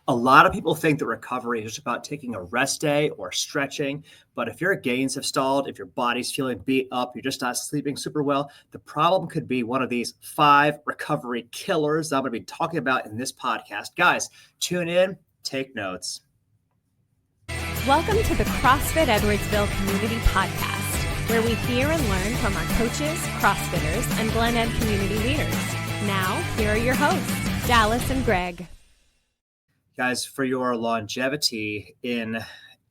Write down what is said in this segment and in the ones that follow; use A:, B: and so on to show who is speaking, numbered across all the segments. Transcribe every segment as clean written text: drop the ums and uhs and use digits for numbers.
A: A lot of people think that recovery is just about taking a rest day or stretching. But if your gains have stalled, if your body's feeling beat up, you're just not sleeping super well, the problem could be one of these 5 recovery killers that I'm going to be talking about in this podcast. Guys, tune in, take notes.
B: Welcome to the CrossFit Edwardsville Community Podcast, where we hear and learn from our coaches, CrossFitters, and Glen Ed community leaders. Now, here are your hosts, Dallas and Greg.
A: Guys, for your longevity in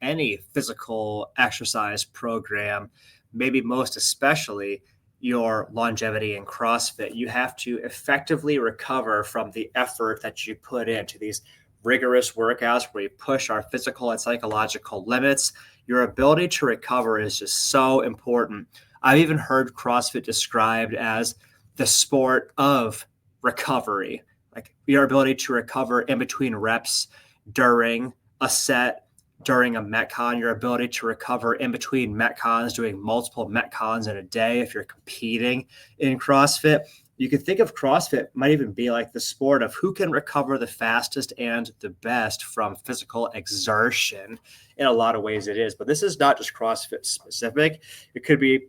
A: any physical exercise program, maybe most especially your longevity in CrossFit, you have to effectively recover from the effort that you put into these rigorous workouts where you push our physical and psychological limits. Your ability to recover is just so important. I've even heard CrossFit described as the sport of recovery. Like your ability to recover in between reps during a set, during a Metcon, your ability to recover in between Metcons, doing multiple Metcons in a day if you're competing in CrossFit. You can think of CrossFit might even be like the sport of who can recover the fastest and the best from physical exertion. In a lot of ways it is, but this is not just CrossFit specific. It could be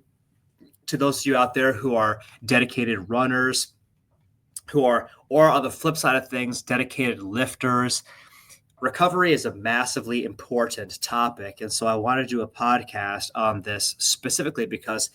A: to those of you out there who are dedicated runners, or on the flip side of things, dedicated lifters. Recovery is a massively important topic. And so I want to do a podcast on this specifically because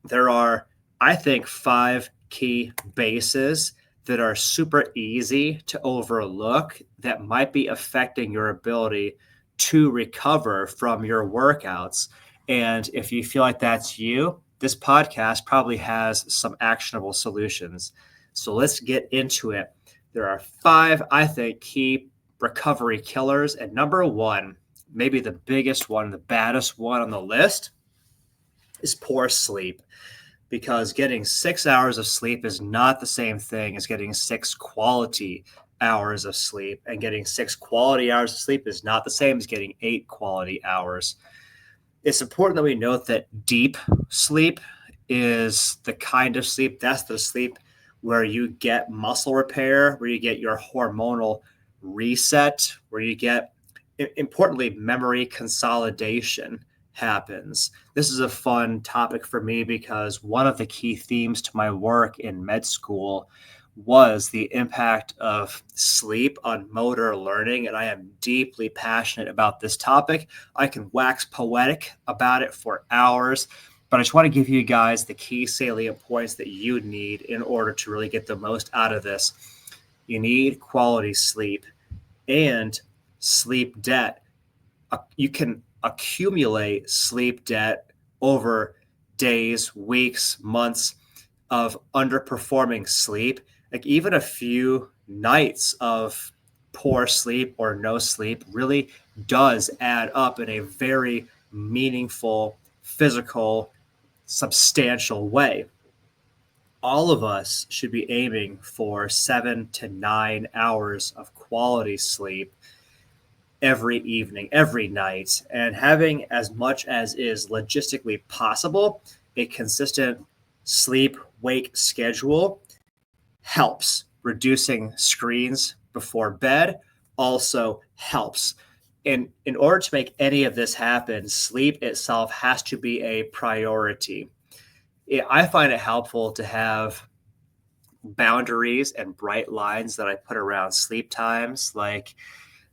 A: there are, I think, 5 key bases that are super easy to overlook that might be affecting your ability to recover from your workouts. And if you feel like that's you, this podcast probably has some actionable solutions. So let's get into it. There are 5, I think, key recovery killers. And number 1, maybe the biggest one, the baddest one on the list, is poor sleep. Because getting 6 hours of sleep is not the same thing as getting 6 quality hours of sleep. And getting 6 quality hours of sleep is not the same as getting 8 quality hours. It's important that we note that deep sleep is the kind of sleep, that's the sleep where you get muscle repair, where you get your hormonal reset, where you get, importantly, memory consolidation happens. This is a fun topic for me because one of the key themes to my work in med school was the impact of sleep on motor learning, and I am deeply passionate about this topic. I can wax poetic about it for hours, but I just want to give you guys the key salient points that you need in order to really get the most out of this. You need quality sleep and sleep debt. You can accumulate sleep debt over days, weeks, months of underperforming sleep. Like even a few nights of poor sleep or no sleep really does add up in a very meaningful, physical, substantial way. All of us should be aiming for 7 to 9 hours of quality sleep every evening, every night, and having as much as is logistically possible, a consistent sleep-wake schedule helps. Reducing screens before bed also helps. And in order to make any of this happen, sleep itself has to be a priority. I find it helpful to have boundaries and bright lines that I put around sleep times. Like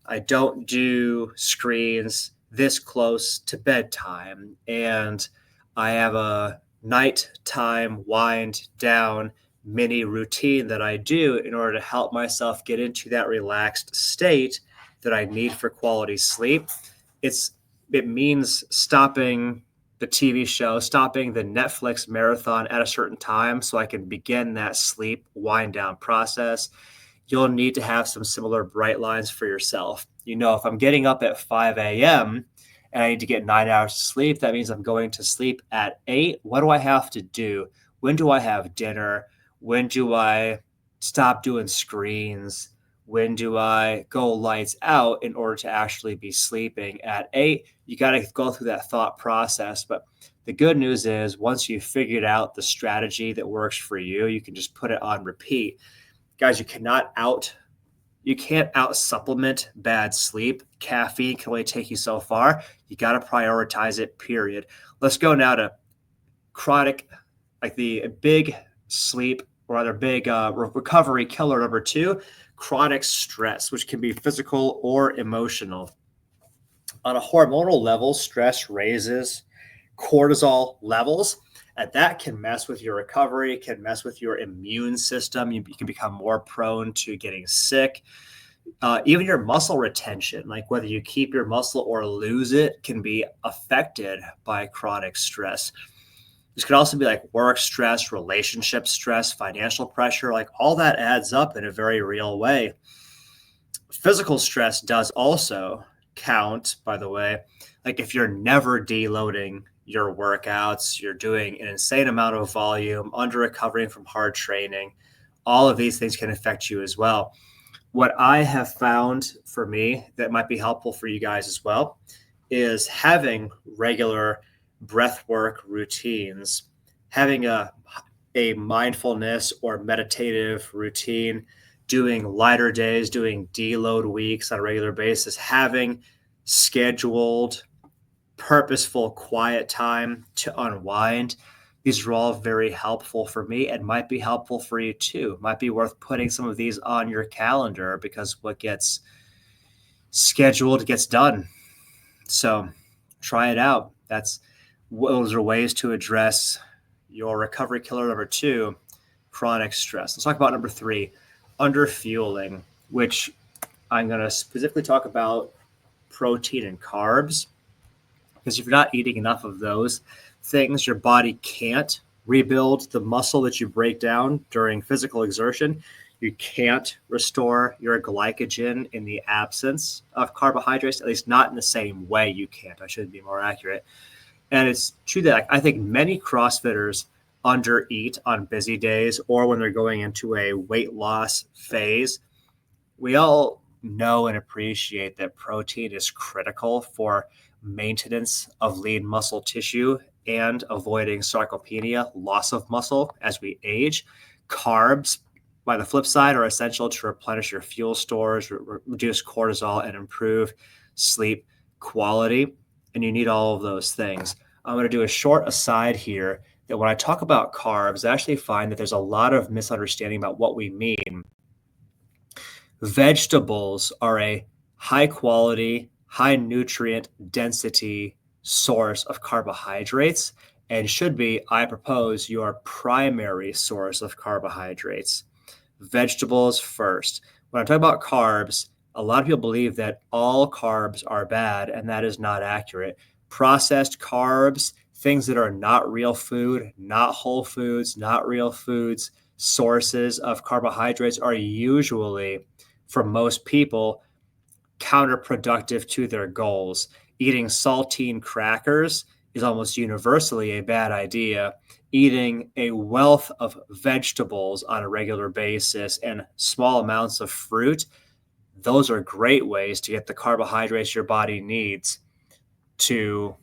A: I don't do screens this close to bedtime, and I have a nighttime wind down mini routine that I do in order to help myself get into that relaxed state that I need for quality sleep. It means stopping the TV show, stopping the Netflix marathon at a certain time so I can begin that sleep wind down process. You'll need to have some similar bright lines for yourself. You know, if I'm getting up at 5 a.m. and I need to get 9 hours of sleep, that means I'm going to sleep at 8. What do I have to do? When do I have dinner? When do I stop doing screens? When do I go lights out in order to actually be sleeping at 8? You got to go through that thought process. But the good news is once you've figured out the strategy that works for you, you can just put it on repeat. Guys, you cannot You can't out supplement bad sleep. Caffeine can only take you so far. You got to prioritize it, period. Let's go now to chronic, like the big sleep or other big recovery killer number 2, chronic stress, which can be physical or emotional. On a hormonal level, stress raises cortisol levels, and that can mess with your recovery, it can mess with your immune system. You can become more prone to getting sick. Even your muscle retention, like whether you keep your muscle or lose it, can be affected by chronic stress. This could also be like work stress, relationship stress, financial pressure, like all that adds up in a very real way. Physical stress does also count, by the way. Like if you're never deloading your workouts, you're doing an insane amount of volume, under recovering from hard training, all of these things can affect you as well. What I have found for me that might be helpful for you guys as well is having regular breath work routines, having a mindfulness or meditative routine, doing lighter days, doing deload weeks on a regular basis, having scheduled, purposeful, quiet time to unwind. These are all very helpful for me and might be helpful for you too. Might be worth putting some of these on your calendar because what gets scheduled gets done. So try it out. Those are ways to address your recovery killer number 2, chronic stress. Let's talk about number 3, underfueling, which I'm going to specifically talk about protein and carbs. Because if you're not eating enough of those things, your body can't rebuild the muscle that you break down during physical exertion. You can't restore your glycogen in the absence of carbohydrates, at least not in the same way you can't. I should be more accurate. And it's true that I think many CrossFitters undereat on busy days or when they're going into a weight loss phase. We all know and appreciate that protein is critical for maintenance of lean muscle tissue and avoiding sarcopenia, loss of muscle as we age. Carbs, by the flip side, are essential to replenish your fuel stores, reduce cortisol, and improve sleep quality. And you need all of those things. I'm going to do a short aside here that when I talk about carbs, I actually find that there's a lot of misunderstanding about what we mean. Vegetables are a high quality, high nutrient density source of carbohydrates and should be, I propose, your primary source of carbohydrates. Vegetables first. When I talk about carbs, a lot of people believe that all carbs are bad, and that is not accurate. Processed carbs, things that are not real food, not whole foods, not real foods, sources of carbohydrates are usually, for most people, counterproductive to their goals. Eating saltine crackers is almost universally a bad idea. Eating a wealth of vegetables on a regular basis and small amounts of fruit, those are great ways to get the carbohydrates your body needs to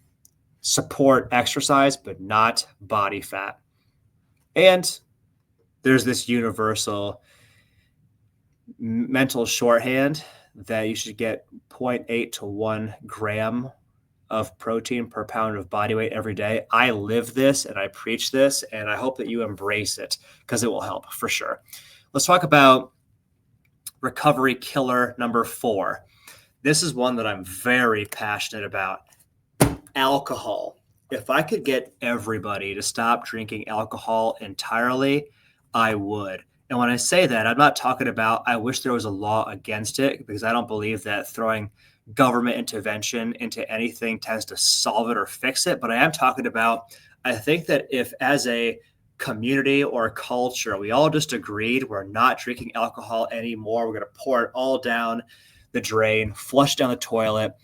A: support exercise, but not body fat. And there's this universal mental shorthand that you should get 0.8 to 1 gram of protein per pound of body weight every day. I live this and I preach this, and I hope that you embrace it because it will help for sure. Let's talk about recovery killer number 4. This is one that I'm very passionate about. Alcohol. If I could get everybody to stop drinking alcohol entirely, I would. And when I say that, I'm not talking about I wish there was a law against it, because I don't believe that throwing government intervention into anything tends to solve it or fix it. But I am talking about, I think that if as a community or a culture, we all just agreed we're not drinking alcohol anymore, we're going to pour it all down the drain, flush down the toilet,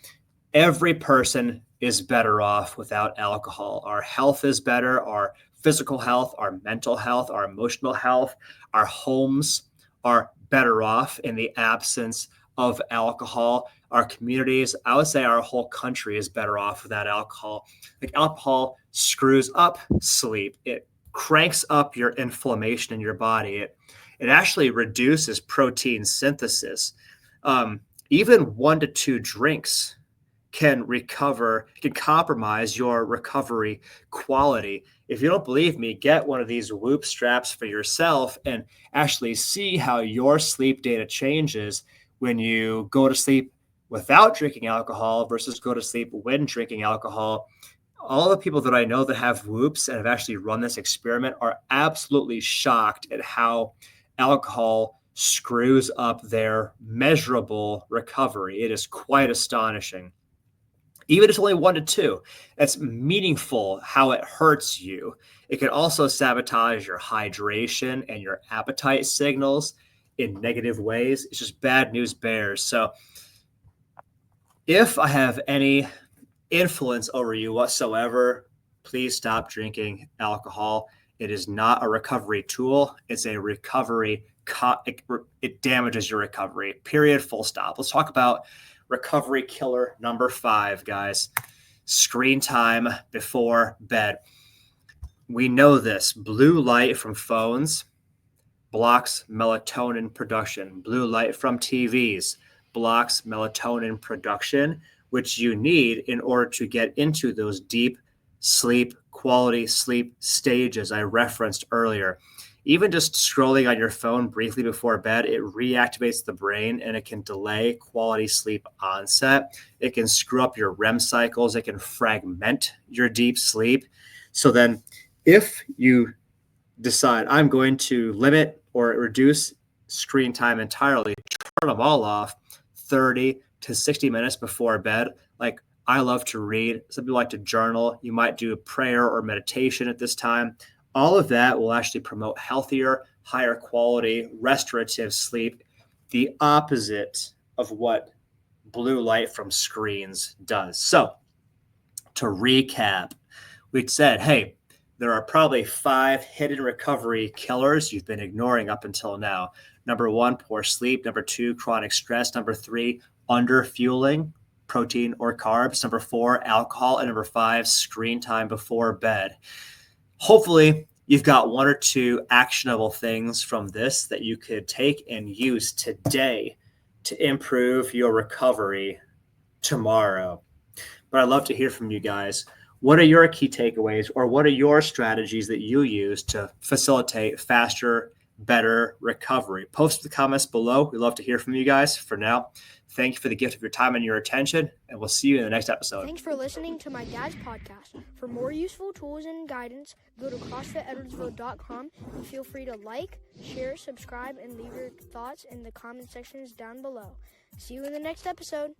A: every person is better off without alcohol. Our health is better, our physical health, our mental health, our emotional health, our homes are better off in the absence of alcohol. Our communities, I would say our whole country is better off without alcohol. Like alcohol screws up sleep. It cranks up your inflammation in your body. It actually reduces protein synthesis. Even 1 to 2 drinks can compromise your recovery quality. If you don't believe me, get one of these Whoop straps for yourself and actually see how your sleep data changes when you go to sleep without drinking alcohol versus go to sleep when drinking alcohol. All the people that I know that have Whoops and have actually run this experiment are absolutely shocked at how alcohol screws up their measurable recovery. It is quite astonishing. Even if it's only 1 to 2, that's meaningful how it hurts you. It can also sabotage your hydration and your appetite signals in negative ways. It's just bad news bears. So if I have any influence over you whatsoever, please stop drinking alcohol. It is not a recovery tool. It's a recovery. It damages your recovery. Period. Full stop. Let's talk about recovery killer number 5, guys. Screen time before bed. We know this. Blue light from phones blocks melatonin production. Blue light from TVs blocks melatonin production, which you need in order to get into those deep sleep, quality sleep stages I referenced earlier. Even just scrolling on your phone briefly before bed, it reactivates the brain and it can delay quality sleep onset. It can screw up your REM cycles. It can fragment your deep sleep. So then if you decide I'm going to limit or reduce screen time entirely, turn them all off 30 to 60 minutes before bed. Like, I love to read. Some people like to journal. You might do a prayer or meditation at this time. All of that will actually promote healthier, higher quality, restorative sleep, the opposite of what blue light from screens does. So, to recap, we said, hey, there are probably 5 hidden recovery killers you've been ignoring up until now. Number 1, poor sleep. Number 2, chronic stress. Number 3, underfueling, protein or carbs. Number 4, alcohol. And number 5, screen time before bed. Hopefully, you've got 1 or 2 actionable things from this that you could take and use today to improve your recovery tomorrow. But I'd love to hear from you guys. What are your key takeaways, or what are your strategies that you use to facilitate faster, better recovery? Post the comments below. We'd love to hear from you guys. For now, thank you for the gift of your time and your attention, and we'll see you in the next episode.
C: Thanks for listening to my dad's podcast. For more useful tools and guidance, go to CrossFitEdwardsville.com and feel free to like, share, subscribe, and leave your thoughts in the comment sections down below. See you in the next episode.